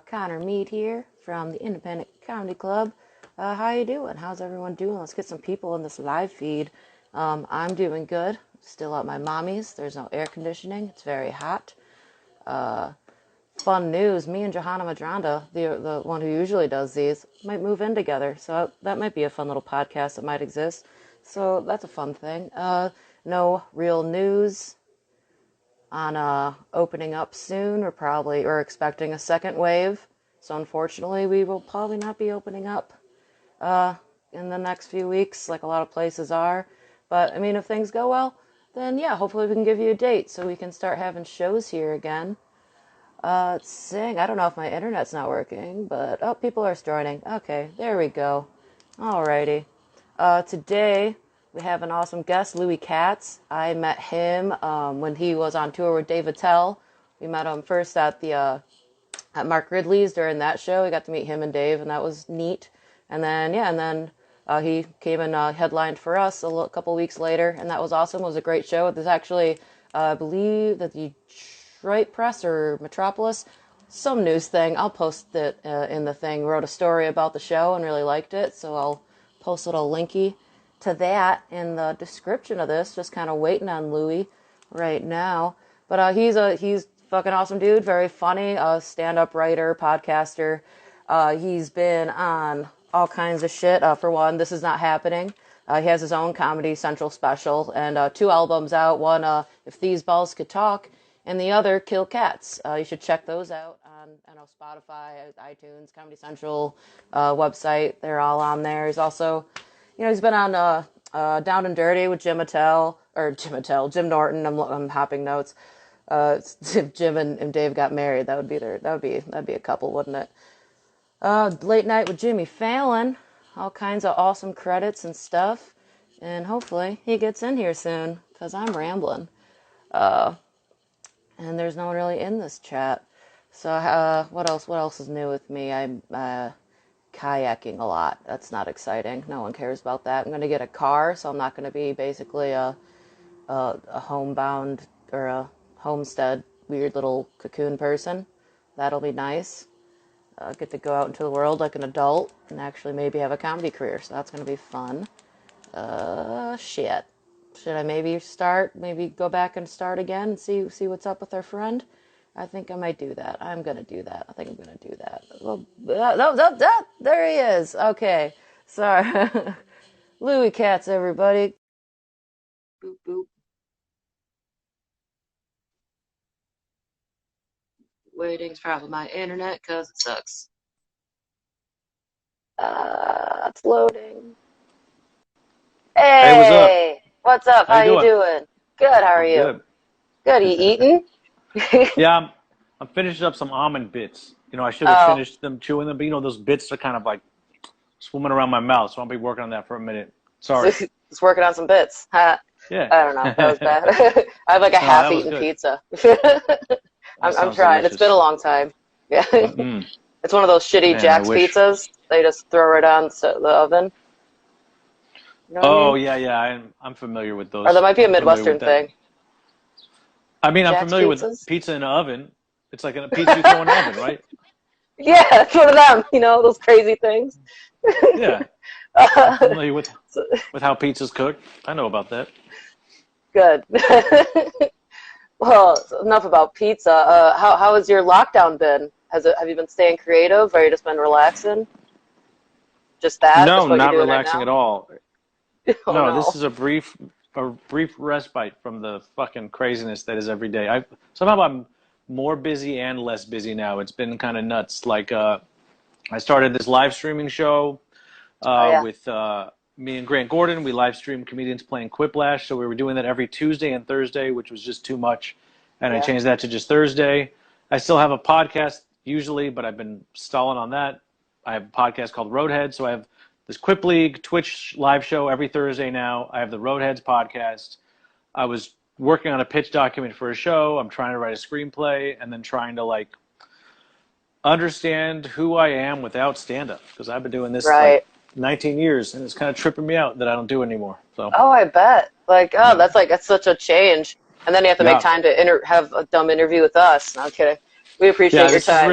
Connor Mead here from the Independent Comedy Club. How you doing? How's everyone doing? Let's get some people in this live feed. I'm doing good. Still at my mommy's. There's no air conditioning. It's very hot. Fun news. Me and Johanna Madranda, the one who usually does these, might move in together. So that might be a fun little podcast that might exist. So that's a fun thing. No real news on opening up soon. We're expecting a second wave, so unfortunately we will probably not be opening up in the next few weeks like a lot of places are. But I mean, if things go well, then yeah, hopefully we can give you a date so we can start having shows here again. I don't know if my internet's not working, but oh, people are joining. Okay, there we go. Alrighty. Today we have an awesome guest, Katz. I met him when he was on tour with Dave Attell. We met him first at Mark Ridley's during that show. We got to meet him and Dave, and that was neat. And then he came and headlined for us a couple weeks later, and that was awesome. It was a great show. It was actually, I believe, that the Detroit Press or Metropolis, some news thing. I'll post it in the thing. Wrote a story about the show and really liked it, so I'll post a little linky to that in the description of this. Just kind of waiting on Louis right now. But he's fucking awesome dude. Very funny. Stand-up writer, podcaster. He's been on all kinds of shit. For one, This Is Not Happening. He has his own Comedy Central special and 2 albums out. One, If These Balls Could Talk, and the other, Kill Cats. You should check those out on Spotify, iTunes, Comedy Central website. They're all on there. He's also, he's been on Down and Dirty with Jim Norton. I'm hopping notes. If Jim and Dave got married, that'd be a couple, wouldn't it? Late Night with Jimmy Fallon. All kinds of awesome credits and stuff. And hopefully he gets in here soon, because I'm rambling. And there's no one really in this chat. So what else is new with me? I'm kayaking a lot. That's not exciting. No one cares about that. I'm going to get a car, so I'm not going to be basically a homebound or a homestead weird little cocoon person. That'll be nice. Get to go out into the world like an adult and actually maybe have a comedy career, so that's going to be fun. Shit. Should I maybe go back and start again and see what's up with our friend? I think I might do that. I'm going to do that. I think I'm going to do that. Well, there he is. Okay. Sorry. Louis Katz, everybody. Boop, boop. Waiting's probably my internet because it sucks. It's loading. Hey, what's up? What's up? How you doing? Good. How are you? Good. Good. You eating? Yeah, I'm finishing up some almond bits. I should have finished them chewing them, but those bits are kind of like swimming around my mouth, so I'll be working on that for a minute. Sorry. Just working on some bits. Yeah. I don't know. That was bad. I have like a half-eaten pizza. I'm trying. Delicious. It's been a long time. Yeah. It's one of those shitty Jack's pizzas. They just throw it on the oven. You know what I mean? Yeah. I'm familiar with those. Or that might be a Midwestern thing. I mean, I'm familiar with pizza in an oven. It's like a pizza you throw in an oven, right? Yeah, it's one of them. Those crazy things. Yeah. I'm familiar with how pizza's cooked. I know about that. Good. Well, enough about pizza. How has your lockdown been? Have you been staying creative, or you just been relaxing? Just that? No, just not relaxing at all. Oh, no, this is a brief respite from the fucking craziness that is every day. Somehow I'm more busy and less busy now. It's been kind of nuts. Like I started this live streaming show with me and Grant Gordon. We live stream comedians playing Quiplash, so we were doing that every Tuesday and Thursday, which was just too much, and I changed that to just Thursday. I still have a podcast usually, but I've been stalling on that. I have a podcast called Roadhead, so I have this Quip League Twitch live show every Thursday now. I have the Roadheads podcast. I was working on a pitch document for a show. I'm trying to write a screenplay and then trying to understand who I am without stand-up, because I've been doing this 19 years and it's kind of tripping me out that I don't do it anymore. So. Oh, I bet. That's such a change. And then you have to make time to have a dumb interview with us. No, I'm kidding. We appreciate Yeah, your time.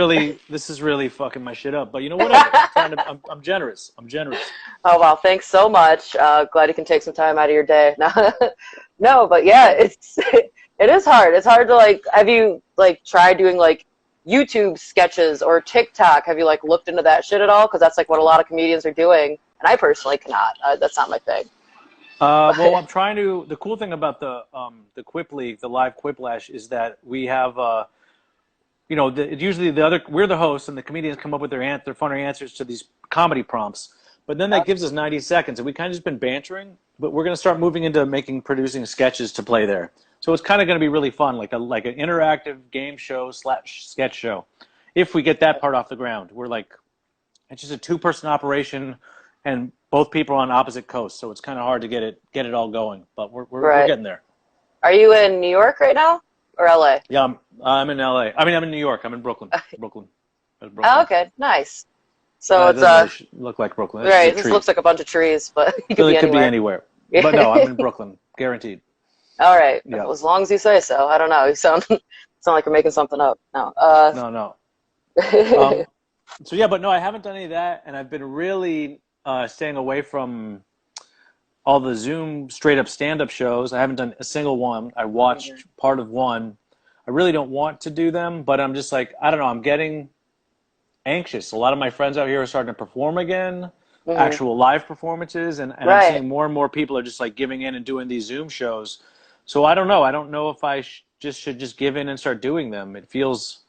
this is really fucking my shit up. But you know, whatever. I'm trying to. I'm generous. I'm generous. Oh wow, thanks so much. Glad you can take some time out of your day. No, no, but yeah, it's it is hard. It's hard to like. Have you like tried doing like YouTube sketches or TikTok? Have you like looked into that shit at all? Because that's like what a lot of comedians are doing, and I personally cannot. That's not my thing. Well, But I'm trying to. The cool thing about the Quip League, the live Quiplash, is that we have you know, usually the other we're the hosts and the comedians come up with their funny answers to these comedy prompts. But then that gives us 90 seconds, and we kind of just been bantering. But we're going to start moving into producing sketches to play there. So it's kind of going to be really fun, like an interactive game show slash sketch show. If we get that part off the ground, we're like it's just a two-person operation, and both people are on opposite coasts, so it's kind of hard to get it all going. But we're right. getting there. Are you in New York right now or LA? Yeah, I'm in LA. I mean, I'm in New York. I'm in Brooklyn. Brooklyn. Oh, Brooklyn. okay, nice. So It it's doesn't really look like Brooklyn. It's just right. a This tree. looks like a bunch of trees, but you could Really be could be anywhere. anywhere. But no, I'm in Brooklyn, guaranteed. All right, Yeah. as long as you say so. I don't know. You sound like you're making something up. No. No, no. So yeah, but no, I haven't done any of that, and I've been really staying away from all the Zoom straight up stand up shows. I haven't done a single one. I watched part of one. I really don't want to do them, but I'm just like, I don't know, I'm getting anxious. A lot of my friends out here are starting to perform again, Mhm. actual live performances, and I'm Right. seeing more and more people are just like giving in and doing these Zoom shows. So I don't know. I don't know if I should just give in and start doing them. It feels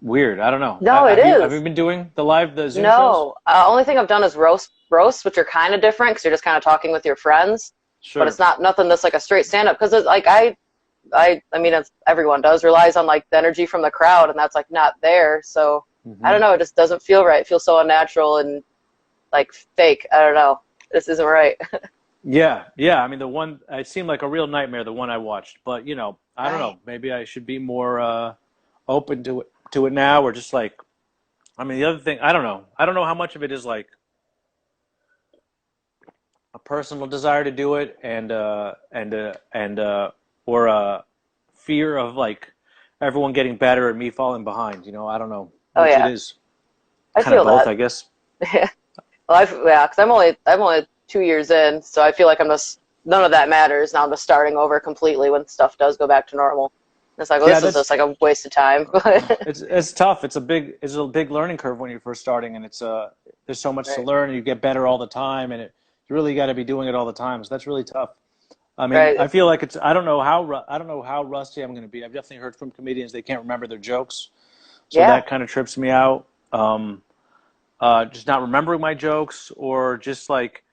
weird. I don't know. No, it Have you is. been doing the Zoom shows? No. Only thing I've done is roasts, which are kind of different because you're just kind of talking with your friends, but it's Sure. not nothing that's like a straight stand up because it's like I mean, it's, everyone does relies on like the energy from the crowd, and that's like not there. So I Hmm. don't know. It just doesn't feel right. It feels so unnatural and like fake. I don't know. This isn't right. Yeah, yeah. I mean, the one it seemed like a real nightmare. The one I watched, but you know, I don't Right. know. Maybe I should be more open to it now, or just like. I mean, the other thing, I don't know. I don't know how much of it is like a personal desire to do it, and or a fear of like everyone getting better and me falling behind. You know, I don't know Oh which it yeah, is. I Kind of feel both, that. I guess. Well, yeah, because I'm only 2 years in, so I feel like I'm just none of that matters. Now I'm just starting over completely when stuff does go back to normal. It's like, well, Yeah, this is that's just like a waste of time. But it's tough. It's a big learning curve when you're first starting, and it's there's so much to right, learn, and you get better all the time, and you really got to be doing it all the time. So that's really tough. I mean, right, I feel like it's I don't know how rusty I'm going to be. I've definitely heard from comedians they can't remember their jokes, so yeah, that kind of trips me out. Just not remembering my jokes, or just like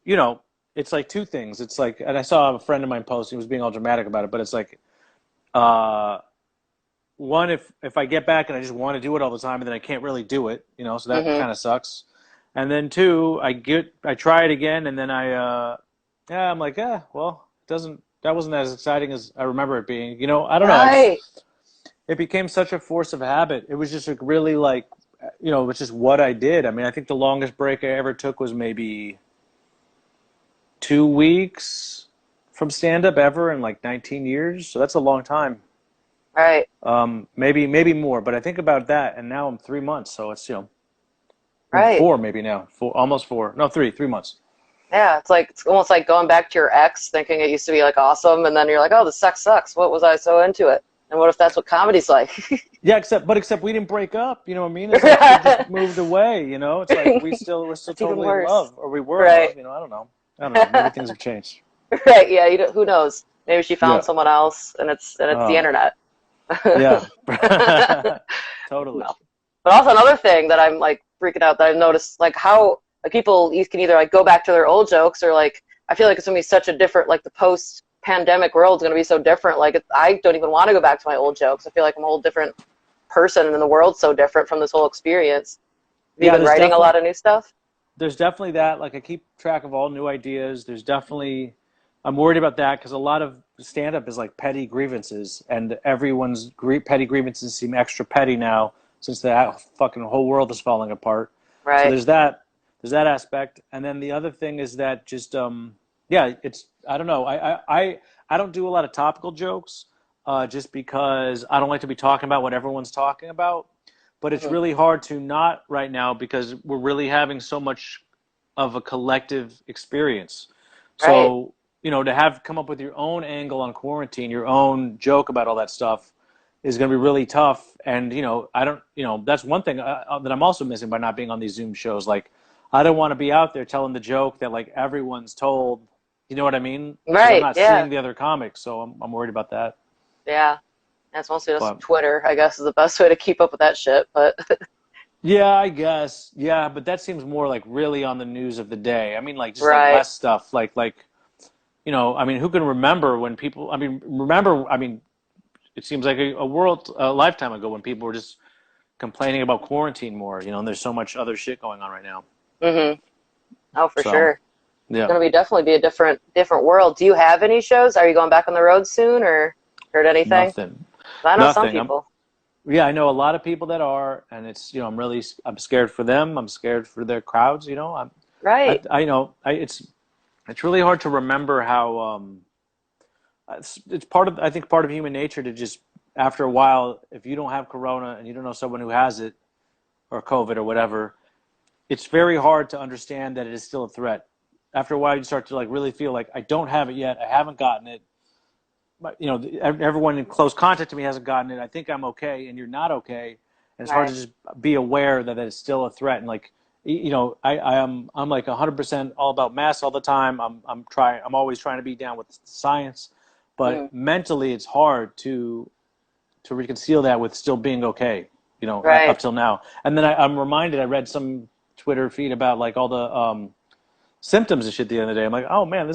you know, it's like two things. It's like, and I saw a friend of mine post. He was being all dramatic about it, but it's like. Uh, One, if I get back and I just want to do it all the time and then I can't really do it, you know, so that hmm kind of sucks. And then two, I try it again and then yeah, I'm like, yeah, well, that wasn't as exciting as I remember it being. You know, I don't know. right, It became such a force of habit. It was just like really like, you know, it's just what I did. I mean, I think the longest break I ever took was maybe 2 weeks from stand up ever in like 19 years. So that's a long time. right, Maybe more, but I think about that, and now I'm 3 months, so it's or right. four maybe now, almost four, no 3 months. Yeah, it's almost like going back to your ex, thinking it used to be like awesome, and then you're like, oh, the sex sucks. What was I so into it? And what if that's what comedy's like? Yeah, except we didn't break up. You know what I mean? It's like we just moved away. You know, it's like we're still That's even totally in worse. love, or we were in Right. love. You know, I don't know. I don't know. Maybe things have changed. Right, yeah, who knows? Maybe she found Yeah. someone else and it's the Oh, internet. yeah. Totally. No. But also another thing that I'm like freaking out that I've noticed like how like people you can either like go back to their old jokes or like I feel like it's gonna be such a different like the post pandemic world's gonna be so different. Like I don't even want to go back to my old jokes. I feel like I'm a whole different person and the world's so different from this whole experience. Have you Yeah, been writing a lot of new stuff? there's definitely that. Like I keep track of all new ideas. I'm worried about that because a lot of stand up is like petty grievances, and everyone's petty grievances seem extra petty now since the fucking whole world is falling apart. So Right. there's that aspect, and then the other thing is that just yeah, it's I don't know. I don't do a lot of topical jokes. just because I don't like to be talking about what everyone's talking about. But it's Hmm. really hard to not right now because we're really having so much of a collective experience. Right. So, to have come up with your own angle on quarantine, your own joke about all that stuff is going to be really tough. And, I don't, that's one thing that I'm also missing by not being on these Zoom shows. Like, I don't want to be out there telling the joke that like everyone's told. You know what I mean? Because I'm Right. not Yeah. seeing the other comics, so I'm worried about that. Yeah. That's mostly just But Twitter, I guess, is the best way to keep up with that shit. But yeah, I guess. Yeah, but that seems more like really on the news of the day. I mean, like just like right. less stuff. Like I mean, who can remember when people? I mean, remember? I mean, it seems like a lifetime ago when people were just complaining about quarantine more. And there's so much other shit going on right now. Hmm. Oh, for So sure. It's yeah, gonna be definitely be a different world. Do you have any shows? Are you going back on the road soon, or heard anything? nothing, I know some nothing. people. Yeah, I know a lot of people that are, and it's I'm scared for them. I'm scared for their crowds. Right. I know it's really hard to remember how it's part of I think part of human nature to just after a while, if you don't have corona and you don't know someone who has it or COVID or whatever, it's very hard to understand that it is still a threat. After a while, you start to like really feel like I don't have it yet. I haven't gotten it. But everyone in close contact to me hasn't gotten it. I think I'm okay, and you're not okay. And it's hard to Right. just be aware that it's still a threat. And like, I'm like 100% all about masks all the time. I'm always trying to be down with science, but Mm. mentally it's hard to reconcile that with still being okay. Up Right. till now. And then I'm reminded. I read some Twitter feed about like all the symptoms and shit the other day. I'm like, oh man,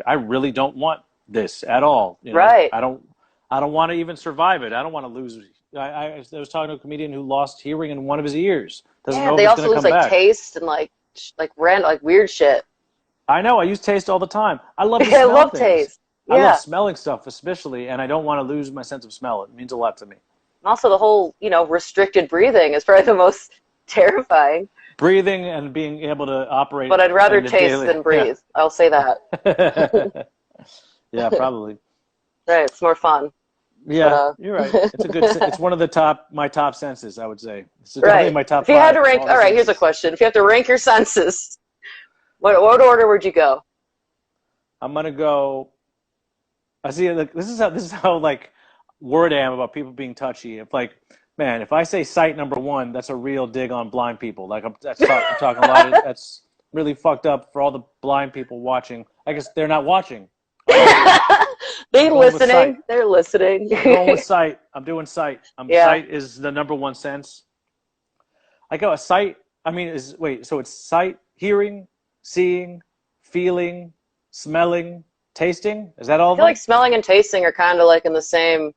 I really don't want this at all. Right. I don't want to even survive it. I don't want to lose. I was talking to a comedian who lost hearing in one of his ears. Doesn't Yeah. know if They it's also going to lose come like back. taste and like random like weird shit. I know. I use taste all the time. I love to I smell love things. taste. I love Yeah. smelling stuff, especially, and I don't want to lose my sense of smell. It means a lot to me. And also the whole restricted breathing is probably the most terrifying. Breathing and being able to But operate I'd rather in a taste daily, than yeah. breathe. I'll say that. Yeah, probably. Right. It's more fun. But Yeah, you're right. It's one of my top senses, I would say. It's definitely in right. my top If you had to five of rank, all the all right. Here's a senses. question. If you have to rank your senses, what order would you go? I'm gonna go. I see. Like, this is how like worried I am about people being touchy. If like, man, if I say sight number one, that's a real dig on blind people. Like I'm talking a lot of that's really fucked up for all the blind people watching. I guess they're not watching. I'm watching. They I'm going with sight. listening. They're listening. I'm going with sight. I'm doing sight. Yeah. Sight is the number one sense. I go a sight. I mean, is wait. So it's sight, hearing, seeing, feeling, smelling, tasting. Is that all I of feel like them? smelling and tasting are kind of like in the same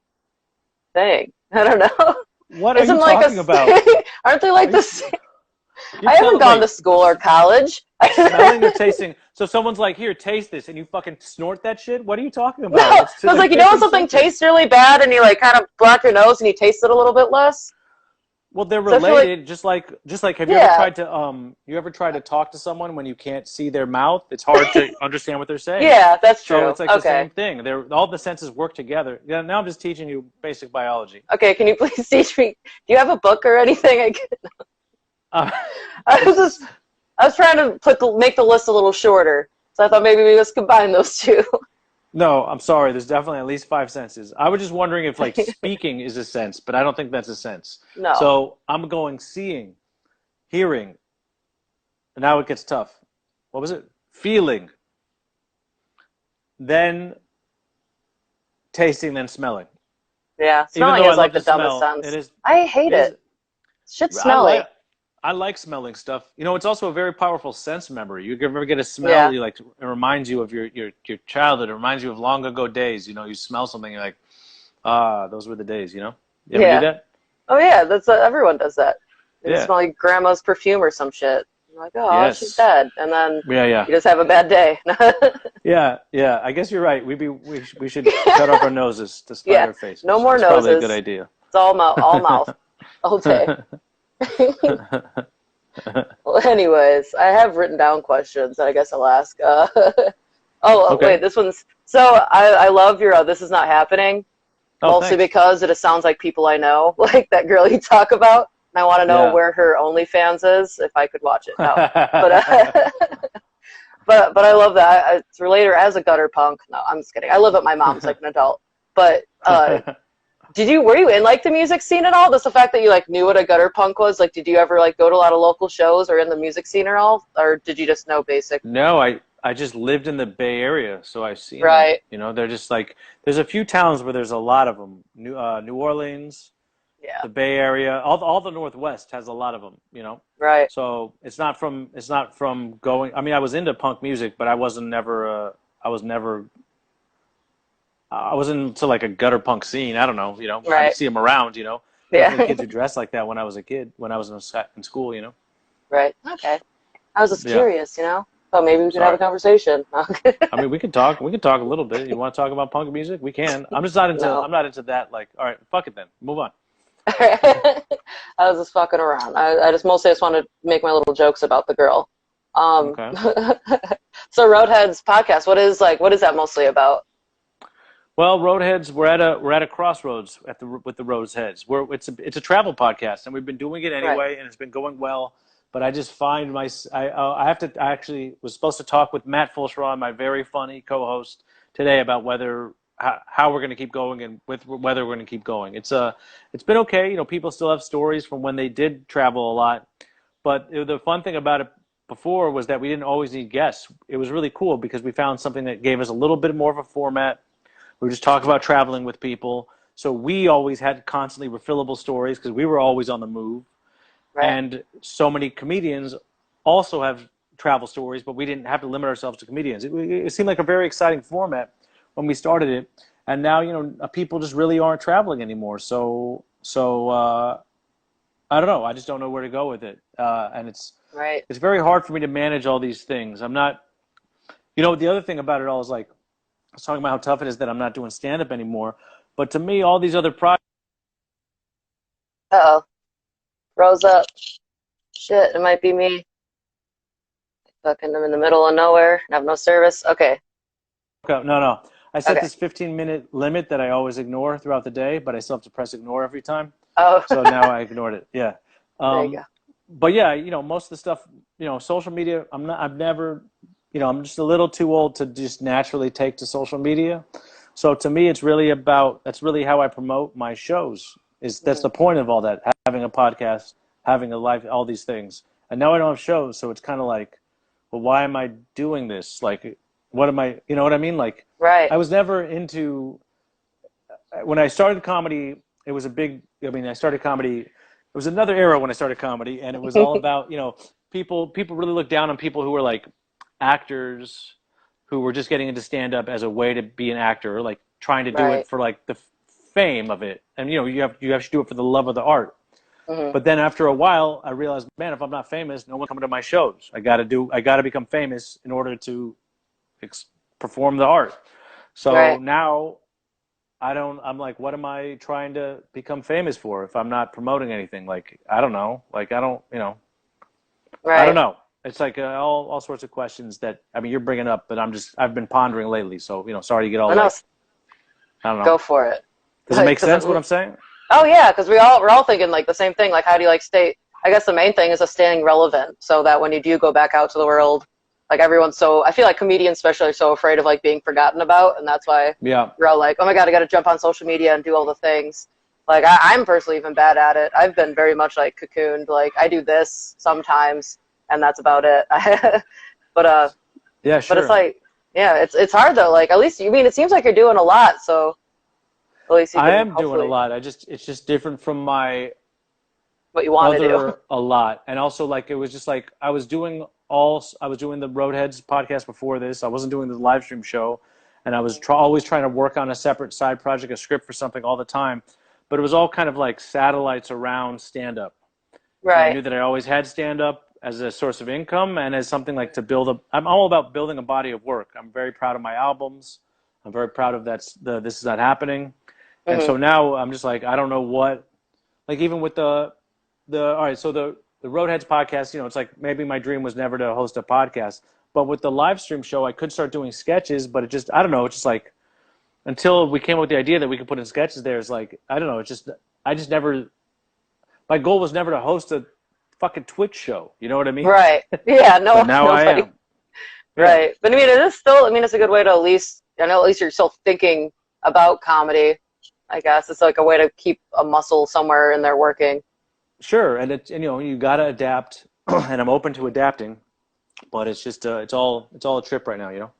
thing. I don't know. What are Isn't you like talking about? aren't they like Are the you? same? You're I haven't telling. gone to Wait. school or college. Smelling or tasting? So someone's like, "Here, taste this," and you fucking snort that shit. What are you talking No, about? It's two so it's like like you know when different something senses. tastes really bad and you like kind of block your nose and you taste it a little bit less. Well, they're So I feel like related. Just like, have you ever yeah, tried to talk to someone when you can't see their mouth? It's hard to understand what they're saying. yeah, that's So true. it's like the Okay, same thing. They're all the senses work together. Yeah. Now I'm just teaching you basic biology. okay. Can you please teach me? Do you have a book or anything? Uh, I was it's just I was trying to make the list a little shorter, so I thought maybe we just combine those two. no. I'm sorry. There's definitely at least five senses. I was just wondering if like speaking is a sense, but I don't think that's a sense. No. So I'm going seeing, hearing. And now it gets tough. What was it? Feeling, then tasting, then smelling. Yeah, Even smelling though I is love like to the dumbest smell, it sense. is I hate it is it. Shit's I like smelly. I like smelling stuff. It's also a very powerful sense memory. You ever get a smell Yeah. you like it reminds you of your childhood. It reminds you of long ago days. You smell something, you're like, ah, those were the days. You ever do Yeah. that? Oh yeah, that's everyone does that. You Yeah. smell like grandma's perfume or some shit. You're like, oh, she's Yes. dead, and then Yeah, yeah. you just have a bad day. Yeah, yeah. I guess you're right. We should cut off our noses to spite Yeah, our no faces. more That's probably a good noses. idea. It's all mouth, all day. Well, anyways, I have written down questions that I guess I'll ask. Oh, Okay. wait, this one's so I love your This Is Not Happening. Oh, mostly thanks. because it just sounds like people I know, like that girl you talk about. And I want to know Yeah. where her OnlyFans is if I could watch it. No, but but I love that. It's related as a gutter punk. No, I'm just kidding. I live at my mom's like an adult. But were you in like the music scene at all? Just the fact that you like knew what a gutter punk was. Like, did you ever like go to a lot of local shows or in the music scene at all, or did you just know basic? No, I just lived in the Bay Area, so I've seen them. Right. You know, they're just like there's a few towns where there's a lot of them. New Orleans, Yeah. the Bay Area, all the Northwest has a lot of them. You know, Right. so it's not from going. I mean, I was into punk music, but I was into like a gutter punk scene. I don't know. You know, I'd Right. see them around. You know, definitely Yeah. kids who dressed like that when I was a kid, when I was in school. You know. Right. Okay. I was just Yeah. curious, you know. Thought maybe we could have a Sorry. conversation. I mean, we can talk. We can talk a little bit. You want to talk about punk music? We can. I'm just not into. No. I'm not into that. Like, all right, fuck it then. Move on. I was just fucking around. I just mostly just wanted to make my little jokes about the girl. Um, Okay. so Roadhead's podcast, what is that mostly about? Well, Roadheads, we're at a crossroads with the Roadheads. It's a travel podcast, and we've been doing it Right. anyway, and it's been going well. But I just find I have to I actually was supposed to talk with Matt Fulshron, my very funny co-host, today about whether how we're going to keep going and with whether we're going to keep going. It's been okay. You know, people still have stories from when they did travel a lot, but the fun thing about it before was that we didn't always need guests. It was really cool because we found something that gave us a little bit more of a format. We just talk about traveling with people. So we always had constantly refillable stories because we were always on the move. Right. And so many comedians also have travel stories, but we didn't have to limit ourselves to comedians. It seemed like a very exciting format when we started it. And now, you know, people just really aren't traveling anymore. So I don't know. I just don't know where to go with it. And Right. it's very hard for me to manage all these things. I'm not, you know, the other thing about it all is like, I was talking about how tough it is that I'm not doing stand-up anymore. But to me, all these other projects. Uh-oh. Rose up. Shit, it might be me. Fucking I'm in the middle of nowhere and have no service. Okay. No. I set Okay. this 15-minute limit that I always ignore throughout the day, but I still have to press ignore every time. Oh, So now I ignored it. Yeah. there you go. But yeah, you know, most of the stuff, you know, social media, I've never, you know, I'm just a little too old to just naturally take to social media. So to me, that's really how I promote my shows. That's Mhm. the point of all that, having a podcast, having a life, all these things. And now I don't have shows, so it's kind of like, well, why am I doing this? Like, what am I, you know what I mean? Like, Right. I was never into, when I started comedy, it was a big, I mean, I started comedy, it was another era when I started comedy, and it was all about, you know, people really look down on people who were like actors who were just getting into stand up as a way to be an actor, like trying to do it Right. for like the fame of it. And you know, you have to do it for the love of the art. Hmm. But then after a while, I realized, man, if I'm not famous, no one's coming to my shows. I got to become famous in order to perform the art. So Right. now I'm like, what am I trying to become famous for if I'm not promoting anything? Like, I don't know. Like, you know, I don't Right. know. It's like all sorts of questions that, I mean, you're bringing up, but I've been pondering lately. So, you know, sorry to get all Oh, no, like, I don't know. go for it. Does it make Because sense what I'm saying? oh yeah, because we're all thinking like the same thing. Like, how do you like stay? I guess the main thing is just staying relevant, so that when you do go back out to the world, like everyone's so. I feel like comedians especially are so afraid of like being forgotten about, and that's why Yeah. we're all like, oh my god, I got to jump on social media and do all the things. Like I'm personally even bad at it. I've been very much like cocooned. Like I do this sometimes, and that's about it. but Yeah, but it's sure. like, yeah, it's hard though. Like at least you mean it seems like you're doing a lot, so at least you I can am doing a hopefully lot. It's just different from my what you want to do. other a lot. And also like, it was just like, I was doing the Roadheads podcast before this. I wasn't doing the live stream show. And I was always trying to work on a separate side project, a script for something all the time. But it was all kind of like satellites around stand up. And I Right. knew that I always had stand up as a source of income and as something like to I'm all about building a body of work. I'm very proud of my albums. I'm very proud of This Is Not Happening. And Hmm. so now I'm just like, I don't know what, like even with all right, so the Roadheads podcast, you know, it's like maybe my dream was never to host a podcast, but with the live stream show, I could start doing sketches, but it just, I don't know, it's just like, until we came up with the idea that we could put in sketches there. Is like, I don't know. It's just I just never. My goal was never to host a fucking Twitch show. You know what I mean? Right. Yeah. But No. now I Nobody. am. Yeah. Right. But I mean, it is still. I mean, it's a good way to at least. I know at least you're still thinking about comedy. I guess it's like a way to keep a muscle somewhere in there working. Sure, and you gotta adapt, and I'm open to adapting, but it's just it's all a trip right now.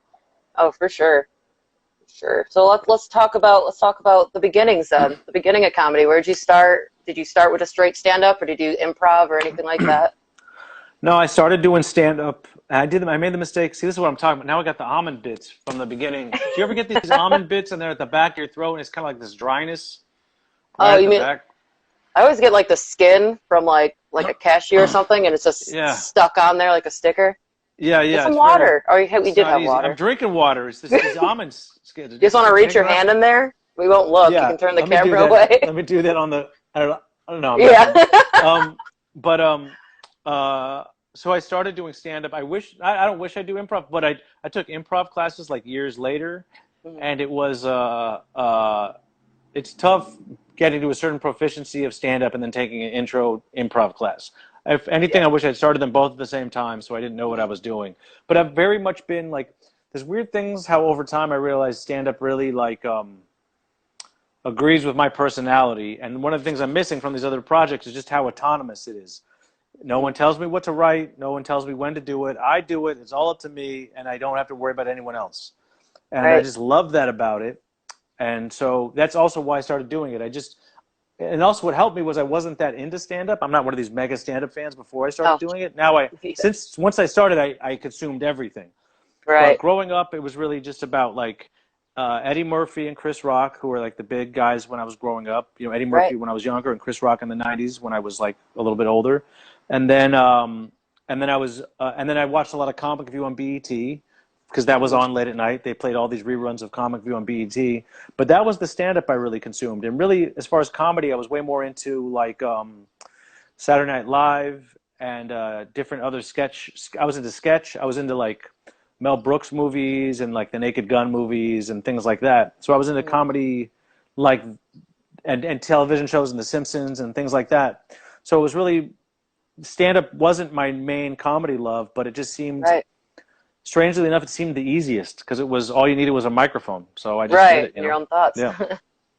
Oh, for sure. Sure. So let's talk about the beginnings then. The beginning of comedy. Where did you start? Did you start with a straight stand up or did you do improv or anything like that? No, I started doing stand up. I made the mistake. See, this is what I'm talking about. Now I got the almond bits from the beginning. Do you ever get these almond bits and they're at the back of your throat and it's kind of like this dryness right Oh, at you the mean back? I always get like the skin from like a cashier or something and it's just Yeah. stuck on there like a sticker. Yeah, Get yeah. some water. We It's did not have easy. I'm water. drinking water. It's these almond skins. You just want to reach your hand in there? We won't look. You Yeah, can turn the let me do camera that. away. Let me do that on the. I don't know. I'm Yeah. but so I started doing stand up. I don't wish I do improv, but I took improv classes like years later, and it was it's tough getting to a certain proficiency of stand up and then taking an intro improv class. If anything, Yeah. I wish I'd started them both at the same time, so I didn't know what I was doing. But I've very much been like, there's weird things how over time I realized stand up really like agrees with my personality. And one of the things I'm missing from these other projects is just how autonomous it is. No one tells me what to write. No one tells me when to do it. I do it. It's all up to me, and I don't have to worry about anyone else. And I Right. just love that about it. And so that's also why I started doing it. And also what helped me was I wasn't that into stand-up. I'm not one of these mega stand-up fans before I started Oh, doing it. Now yeah. once I started, I consumed everything. But Right. growing up, it was really just about like Eddie Murphy and Chris Rock, who were like the big guys when I was growing up. Eddie Right. Murphy when I was younger, and Chris Rock in the '90s when I was like a little bit older. And then and then I watched a lot of Comic View on BET because that was on late at night. They played all these reruns of Comic View on BET. But that was the stand-up I really consumed. And really, as far as comedy, I was way more into like Saturday Night Live and different other sketch. I was into sketch. I was into like Mel Brooks movies and like the Naked Gun movies and things like that. So I was into comedy, like and television shows and The Simpsons and things like that. So it was really stand up wasn't my main comedy love, but it just seemed Right. strangely enough it seemed the easiest because it was all you needed was a microphone. So I just did Right. it. Your own thoughts. Yeah,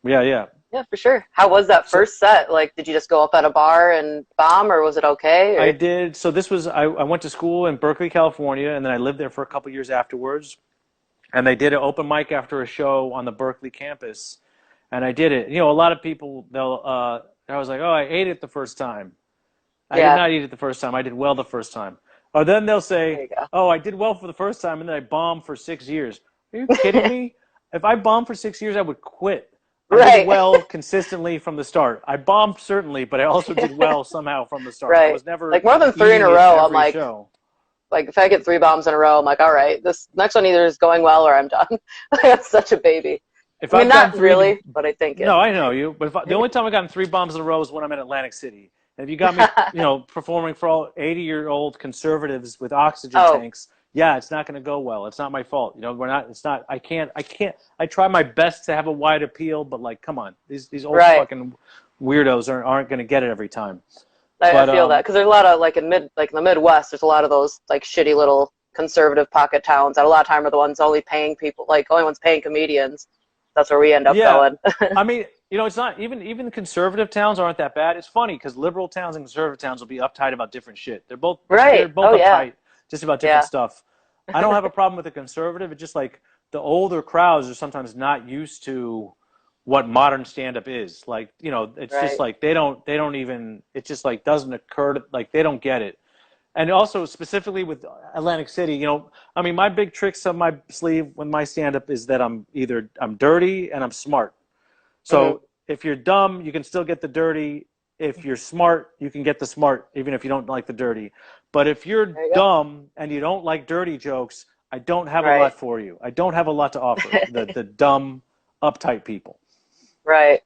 yeah, yeah. Yeah, for sure. How was that So first set? Like, did you just go up at a bar and bomb, or was it okay? I Or did. So this was I went to school in Berkeley, California, and then I lived there for a couple years afterwards. And they did an open mic after a show on the Berkeley campus, and I did it. A lot of people I was like, oh, I ate it the first time. I did yeah, not eat it the first time. I did well the first time. Or then they'll there say, you go. oh, I did well for the first time, and then I bombed for 6 years. Are you kidding me? If I bombed for 6 years, I would quit. I did Right, well consistently from the start. I bombed certainly, but I also did well somehow from the start. I right. was never Like more than three in a eating it row, I'm every show. like if I get three bombs in a row, I'm like, all right, this next one either is going well or I'm done. That's such a baby. If I mean, I've gotten not three, really, but I think it. no, I know you. But the only time I've gotten three bombs in a row is when I'm in Atlantic City. And if you got me, performing for all 80-year-old conservatives with oxygen Oh, tanks, yeah, it's not going to go well. It's not my fault. We're not. It's not. I can't. I try my best to have a wide appeal, but like, come on, these old right. fucking weirdos aren't going to get it every time. I But feel that because there's a lot of like in the Midwest, there's a lot of those like shitty little conservative pocket towns that a lot of time are the ones only paying people, like only ones paying comedians. That's where we end up yeah, going. I mean, it's not even conservative towns aren't that bad. It's funny because liberal towns and conservative towns will be uptight about different shit. They're Right. both Oh yeah. uptight just about different Yeah. stuff. I don't have a problem with the conservative. It's just like the older crowds are sometimes not used to what modern stand-up is. Like, it's just Right. like they don't even. It just like doesn't occur to, like they don't get it. And also specifically with Atlantic City, I mean, my big tricks up my sleeve with my stand-up is that I'm dirty and I'm smart. Hmm. So if you're dumb, you can still get the dirty. If you're smart, you can get the smart, even if you don't like the dirty. But if you're There you go. dumb and you don't like dirty jokes, I don't have a Right. lot for you. I don't have a lot to offer the dumb, uptight people. Right.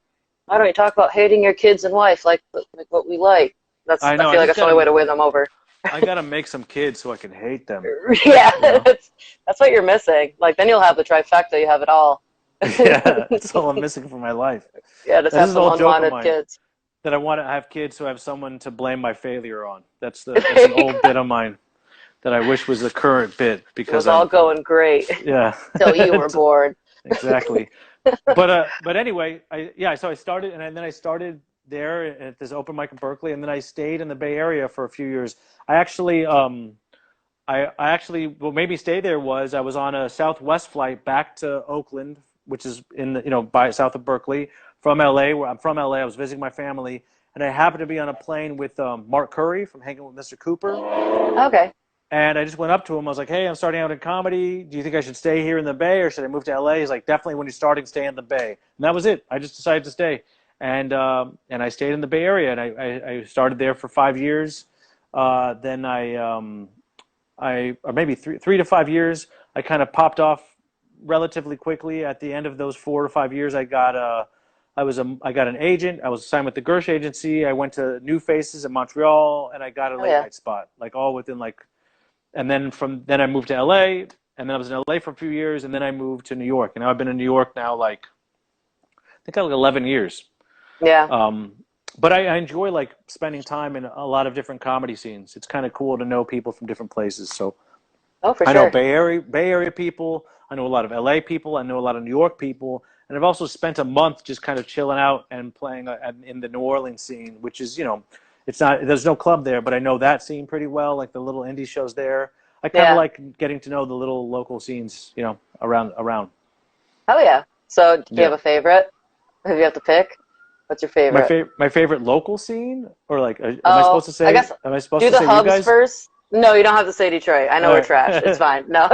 Why don't you talk about hating your kids and wife like what we like? I I know. feel like that's the only way to win them over. I gotta make some kids so I can hate them. Yeah, You know. that's what you're missing. Like then you'll have the trifecta. You have it all. Yeah, it's all I'm missing from my life. Yeah, just This have is an some old joke of unwanted mine kids. that I want to have kids so I have someone to blame my failure on. That's There an you old go. bit of mine that I wish was the current bit It because was all I'm going great yeah. till you were born. Exactly. But anyway, so I started and then I started there at this open mic in Berkeley, and then I stayed in the Bay Area for a few years. I actually I actually what made me stay there was I was on a Southwest flight back to Oakland, which is in the, by south of Berkeley, from LA, where I'm from LA. I was visiting my family, and I happened to be on a plane with Mark Curry from Hanging with Mr. Cooper. Okay. And I just went up to him. I was like, "Hey, I'm starting out in comedy. Do you think I should stay here in the Bay or should I move to LA?" He's like, "Definitely, when you're starting, stay in the Bay." And that was it. I just decided to stay, and I stayed in the Bay Area, and I started there for 5 years. Then or maybe three to 5 years, I kind of popped off relatively quickly. At the end of those 4 to 5 years, I got an agent. I was signed with the Gersh agency. I went to New Faces in Montreal, and I got a Oh late yeah. night spot, like all within like. And then from then I moved to LA, and then I was in LA for a few years, and then I moved to New York, and now I've been in New York now like I think like 11 years. Yeah. Um, but I enjoy like spending time in a lot of different comedy scenes. It's kind of cool to know people from different places. So Oh, for I know sure. Bay Area people. I know a lot of LA people. I know a lot of New York people, and I've also spent a month just kind of chilling out and playing in the New Orleans scene, which is it's not there's no club there, but I know that scene pretty well, like the little indie shows there. I kind of Yeah. like getting to know the little local scenes, around. Oh yeah. So, do you Yeah, have a favorite? If you have to pick, what's your favorite? my favorite local scene, or like, Oh, I guess am I supposed do to the say you hubs guys? first. No, you don't have to say Detroit. I know All we're trash. It's right. fine. No.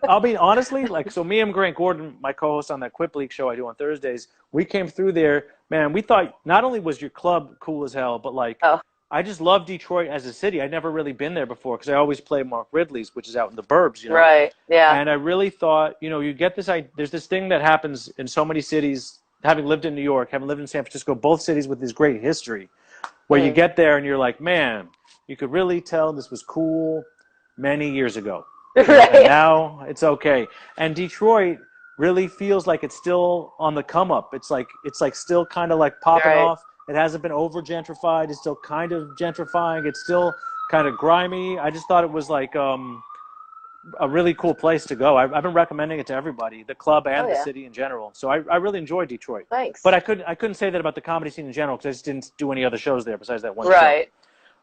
I mean, honestly, like, so me and Grant Gordon, my co-host on that Quip League show I do on Thursdays, we came through there, man. We thought not only was your club cool as hell, but like, Oh, I just love Detroit as a city. I'd never really been there before because I always play Mark Ridley's, which is out in the burbs. right. Yeah. And I really thought, you get this. There's this thing that happens in so many cities. Having lived in New York, having lived in San Francisco, both cities with this great history, where you Mm. get there and you're like, man, you could really tell this was cool many years ago, and Right. now it's okay. And Detroit really feels like it's still on the come up. It's like still kind of like popping Right. off. It hasn't been over gentrified. It's still kind of gentrifying. It's still kind of grimy. I just thought it was like a really cool place to go. I've been recommending it to everybody, the club Oh and the yeah. city in general. So I really enjoy Detroit. Thanks. But I couldn't say that about the comedy scene in general because I just didn't do any other shows there besides that one show. Right.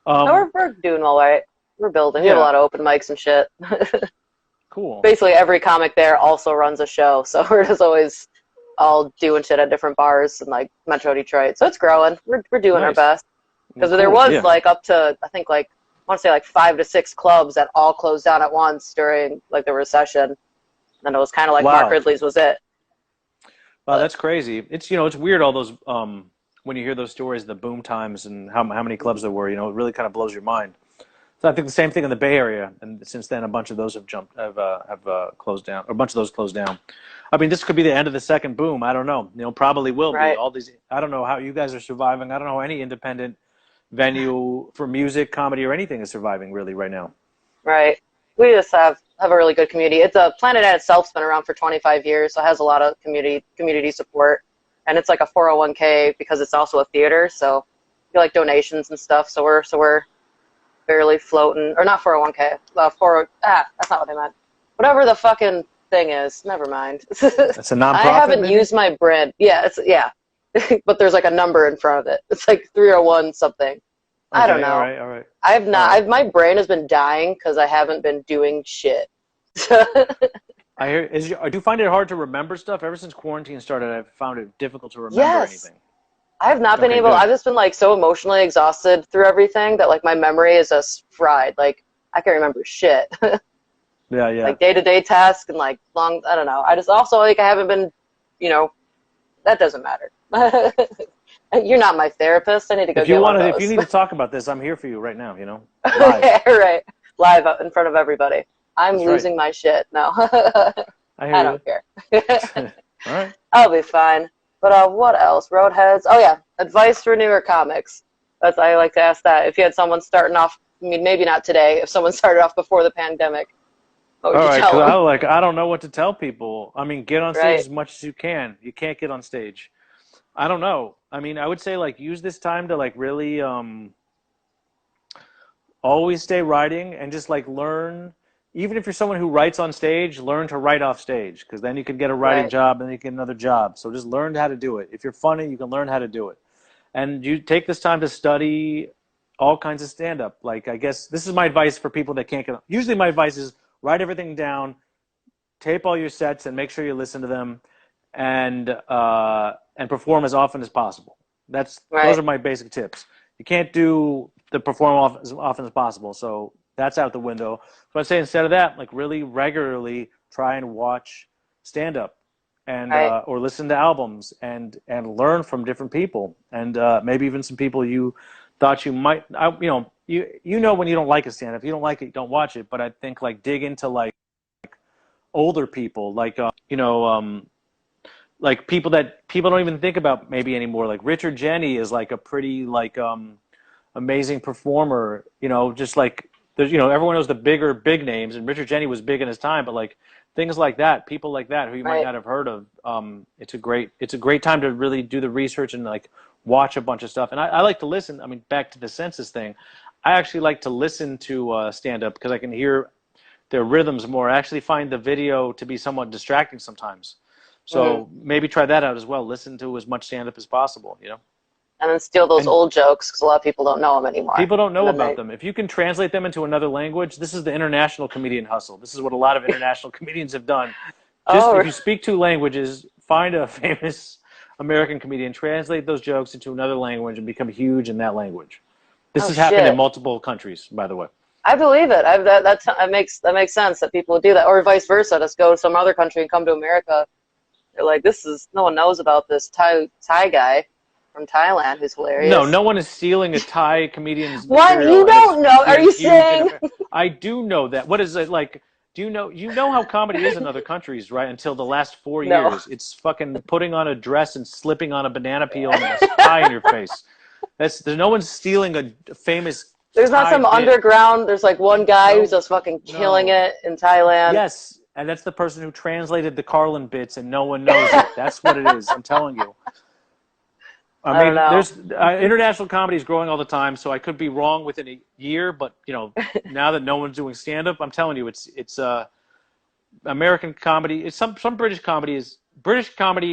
No, Um, we're doing all right. We're building. We have a yeah, lot of open mics and shit. cool. Basically, every comic there also runs a show, so we're just always all doing shit at different bars in like Metro Detroit. So it's growing. We're doing our Nice. best Well, because there cool. was Yeah. like up to I think like I want to say like 5 to 6 clubs that all closed down at once during like the recession. And it was kind of like Mark Wow. Ridley's was it. Wow, But that's crazy. It's weird all those when you hear those stories, the boom times and how many clubs there were. It really kind of blows your mind. So I think the same thing in the Bay Area, and since then a bunch of those have closed down, or a bunch of those closed down. I mean, this could be the end of the second boom. I don't know. Probably will be. right, All these. I don't know how you guys are surviving. I don't know how any independent venue for music, comedy, or anything is surviving really right now. right. We just have a really good community. It's a Planet Ed itself's been around for 25 years, so it has a lot of community support, and it's like a 401k because it's also a theater, so you like donations and stuff. So we're barely floating, or not 401k. That's not what I meant. Whatever the fucking thing is, never mind. It's a I nonprofit, haven't maybe. used my brand. Yeah, but there's like a number in front of it. It's like 301 something. I don't Okay. All know. right. All right. I've All not. right. My brain has been dying because I haven't been doing shit. I hear. Do you find it hard to remember stuff? Ever since quarantine started, I've found it difficult to remember Yes, anything. I've not been Okay. able. Good. I've just been like so emotionally exhausted through everything that like my memory is just fried. Like I can't remember shit. Yeah. Yeah. Like day-to-day tasks and like long. I don't know. I just also like I haven't been. You know, that doesn't matter. You're not my therapist. I need to go get one of If you those. need to talk about this, I'm here for you right now. Live. Right, live up in front of everybody. I'm That's right. losing my shit. No, I I hear don't care. you. All right. I'll be fine. But what else? Roadheads. Oh yeah, advice for newer comics. I like to ask that. If you had someone starting off, I mean, maybe not today. If someone started off before the pandemic, What would All you right, tell because them? I don't know what to tell people. I mean, get on stage Right. as much as you can. You can't get on stage. I don't know. I mean, I would say like use this time to like really always stay writing and just like learn. Even if you're someone who writes on stage, learn to write off stage because then you can get a writing Right. job and then you get another job. So just learn how to do it. If you're funny, you can learn how to do it. And you take this time to study all kinds of stand up. Like, I guess this is my advice for people that can't get. Usually, my advice is write everything down, tape all your sets, and make sure you listen to them, and perform as often as possible. Those Right. are my basic tips. You can't do the perform as often as possible, so that's out the window. So I'd say instead of that, like really regularly try and watch stand up and Right. or listen to albums and learn from different people and maybe even some people you thought you might you know when you don't like a stand up, if you don't like it, you don't watch it. But I think like dig into like older people like people that people don't even think about maybe anymore. Like Richard Jenny is like a pretty like amazing performer. Just like there's everyone knows the big names, and Richard Jenny was big in his time, but like things like that, people like that who you might Right. not have heard of. It's a great time to really do the research and like watch a bunch of stuff. And I like to listen. I mean, back to the census thing. I actually like to listen to stand up because I can hear their rhythms more. I actually find the video to be somewhat distracting sometimes. Mm. So maybe try that out as well. Listen to as much stand up as possible. And then steal those And old jokes because a lot of people don't know them anymore. people don't And know then about they, them. If you can translate them into another language, this is the international comedian hustle. This is what a lot of international comedians have done. Just if oh, you speak two languages, find a famous American comedian, translate those jokes into another language, and become huge in that language. This oh has happened in shit. multiple countries, by the way. I believe it. That makes sense that people would do that, or vice versa. Just go to some other country and come to America. They're like, no one knows about this Thai guy from Thailand who's No, hilarious. no one is stealing a Thai comedian's What? material You and it's don't know? Are being you huge in saying? America. I do know that. What is it like? Do you know how comedy is in other countries, right? Until the last 4 No. years, it's fucking putting on a dress and slipping on a banana peel and a pie in your face. There's no one's stealing a famous There's not Thai some bit. underground. There's like one guy who's No, just fucking killing no. it in Thailand. Yes, and that's the person who translated the Carlin bits, and no one knows it. That's what it is. I'm telling you. I I don't mean, know. there's international comedy is growing all the time, so I could be wrong within a year. But now that no one's doing stand up, I'm telling you, it's American comedy. It's some British comedy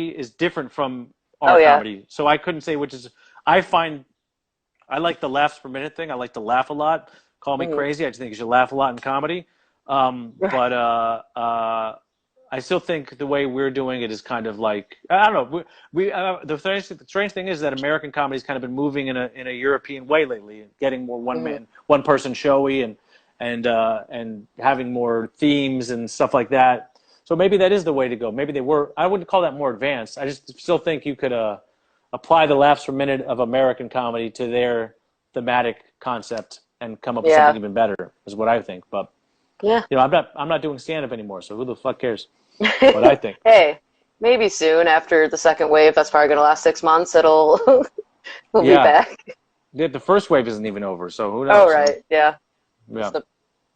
is different from Oh our yeah. comedy. So I couldn't say which is. I find I like the laughs per minute thing. I like to laugh a lot. Call me Hmm. crazy. I just think you should laugh a lot in comedy. But I still think the way we're doing it is kind of like I don't know. The strange thing is that American comedy's kind of been moving in a European way lately, getting more Hmm. one person showy, and having more themes and stuff like that. So maybe that is the way to go. Maybe they were. I wouldn't call that more advanced. I just still think you could apply the laughs per minute of American comedy to their thematic concept and come up with something Yeah. even better. Is what I think. But Yeah. I'm not doing stand up anymore. So who the fuck cares what I think? Hey, maybe soon after the second wave. That's probably gonna last 6 months. We'll be Yeah, back. the first wave isn't even over. So who Oh knows? right. Yeah. Yeah, Just the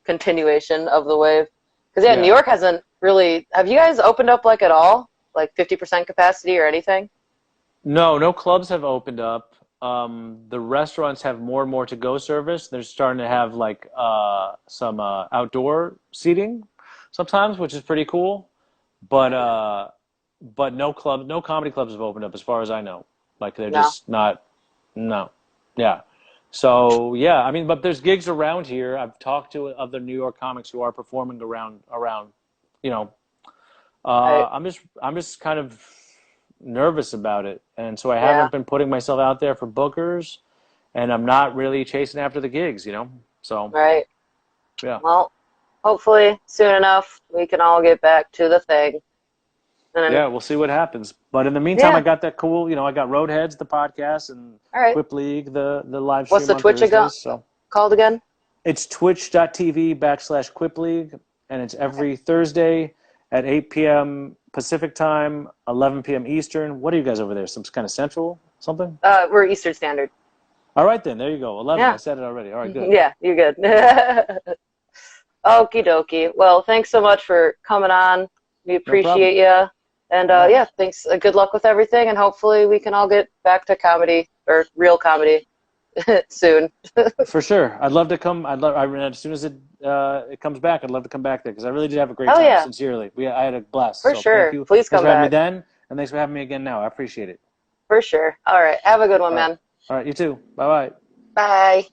continuation of the wave. Because yeah, New yeah. York hasn't really. Have you guys opened up like at all? Like 50% capacity or anything? No, no clubs have opened up. The restaurants have more and more to-go service. They're starting to have like some outdoor seating sometimes, which is pretty cool. But no comedy clubs have opened up as far as I know. Like they're No. just not. No, yeah. So yeah, I mean, but there's gigs around here. I've talked to other New York comics who are performing around. You know, Right. I'm just kind of nervous about it, and so I Yeah. haven't been putting myself out there for bookers, and I'm not really chasing after the gigs. So Right. yeah, Well, hopefully soon enough we can all get back to the thing. And then, yeah, we'll see what happens. But in the meantime, I yeah. got that cool. I got Roadheads, the podcast, and All right. Quip League, the live What's stream the on Twitch account Thursdays. So called again? it's twitch.tv/Quip League, and it's Okay. every Thursday at 8 p.m. Pacific time, 11 p.m. Eastern. What are you guys over there? Some kind of central something? We're Eastern Standard. All right then, there you go. 11. I Yeah. said it already. All right, good. Yeah, you're good. Okie dokie. Well, thanks so much for coming on. We No problem. appreciate you. And Yeah. yeah, thanks. Good luck with everything, and hopefully we can all get back to comedy or real comedy soon. For sure. I'd love to come. As soon as it comes back, I'd love to come back there because I really did have a great Oh time. yeah, Sincerely, I had a blast. for So thank sure. you. Please Thanks come for having me back. then, and thanks for having me again now. I appreciate it. For sure. All right. Have a good one, All right. man. All right. You too. Bye bye. Bye.